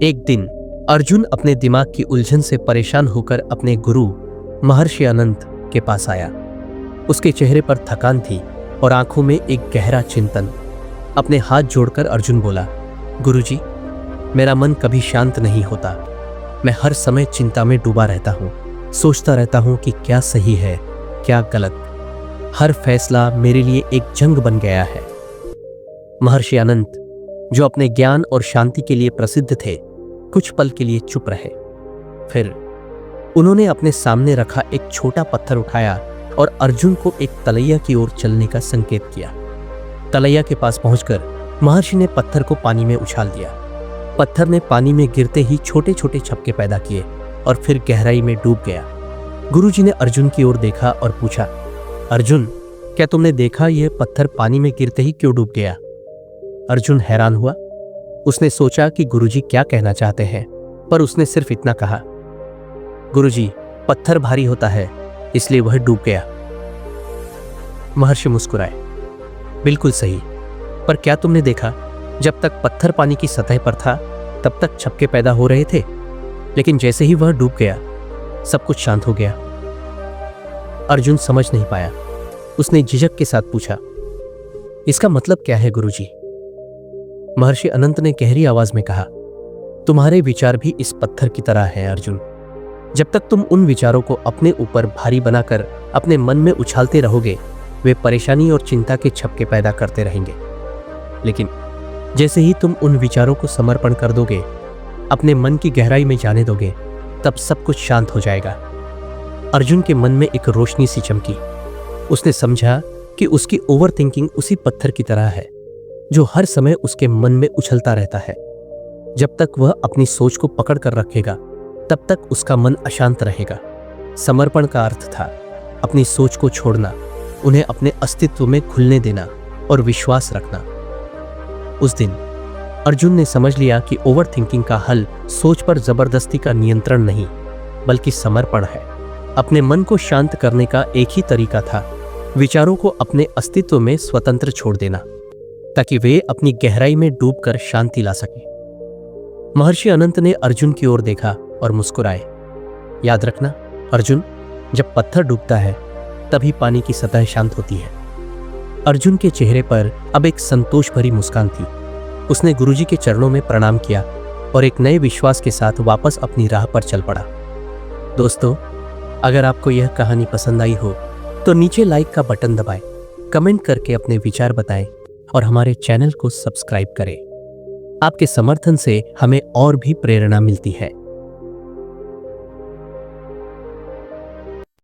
एक दिन अर्जुन अपने दिमाग की उलझन से परेशान होकर अपने गुरु महर्षि अनंत के पास आया। उसके चेहरे पर थकान थी और आंखों में एक गहरा चिंतन। अपने हाथ जोड़कर अर्जुन बोला, गुरुजी, मेरा मन कभी शांत नहीं होता। मैं हर समय चिंता में डूबा रहता हूँ। सोचता रहता हूँ कि क्या सही है, क्या गलत। हर फैसला मेरे लिए एक जंग बन गया है। महर्षि अनंत, जो अपने ज्ञान और शांति के लिए प्रसिद्ध थे, कुछ पल के लिए चुप रहे। फिर उन्होंने अपने सामने रखा एक छोटा पत्थर उठाया और अर्जुन को एक तलैया की ओर चलने का संकेत किया। तलैया के पास पहुंचकर महर्षि ने पत्थर को पानी में उछाल दिया। पत्थर ने पानी में गिरते ही छोटे छोटे छपके पैदा किए और फिर गहराई में डूब गया। गुरुजी ने अर्जुन की ओर देखा और पूछा, अर्जुन, क्या तुमने देखा यह पत्थर पानी में गिरते ही क्यों डूब गया? अर्जुन हैरान हुआ। उसने सोचा कि गुरुजी क्या कहना चाहते हैं, पर उसने सिर्फ इतना कहा, गुरुजी, पत्थर भारी होता है इसलिए वह डूब गया। महर्षि मुस्कुराए, बिल्कुल सही, पर क्या तुमने देखा, जब तक पत्थर पानी की सतह पर था तब तक छपके पैदा हो रहे थे, लेकिन जैसे ही वह डूब गया सब कुछ शांत हो गया। अर्जुन समझ नहीं पाया। उसने झिझक के साथ पूछा, इसका मतलब क्या है गुरुजी? महर्षि अनंत ने गहरी आवाज में कहा, तुम्हारे विचार भी इस पत्थर की तरह हैं अर्जुन। जब तक तुम उन विचारों को अपने ऊपर भारी बनाकर अपने मन में उछालते रहोगे, वे परेशानी और चिंता के छपके पैदा करते रहेंगे। लेकिन जैसे ही तुम उन विचारों को समर्पण कर दोगे, अपने मन की गहराई में जाने दोगे, तब सब कुछ शांत हो जाएगा। अर्जुन के मन में एक रोशनी सी चमकी। उसने समझा कि उसकी ओवर थिंकिंग उसी पत्थर की तरह है जो हर समय उसके मन में उछलता रहता है। जब तक वह अपनी सोच को पकड़ कर रखेगा, तब तक उसका मन अशांत रहेगा। समर्पण का अर्थ था अपनी सोच को छोड़ना, उन्हें अपने अस्तित्व में खुलने देना और विश्वास रखना। उस दिन अर्जुन ने समझ लिया कि ओवर थिंकिंग का हल सोच पर जबरदस्ती का नियंत्रण नहीं, बल्कि समर्पण है। अपने मन को शांत करने का एक ही तरीका था, विचारों को अपने अस्तित्व में स्वतंत्र छोड़ देना, ताकि वे अपनी गहराई में डूबकर शांति ला सके। महर्षि अनंत ने अर्जुन की ओर देखा और मुस्कुराए। याद रखना अर्जुन, जब पत्थर डूबता है तभी पानी की सतह शांत होती है। अर्जुन के चेहरे पर अब एक संतोष भरी मुस्कान थी। उसने गुरुजी के चरणों में प्रणाम किया और एक नए विश्वास के साथ वापस अपनी राह पर चल पड़ा। दोस्तों, अगर आपको यह कहानी पसंद आई हो तो नीचे लाइक का बटन दबाएं, कमेंट करके अपने विचार बताएं और हमारे चैनल को सब्सक्राइब करें। आपके समर्थन से हमें और भी प्रेरणा मिलती है।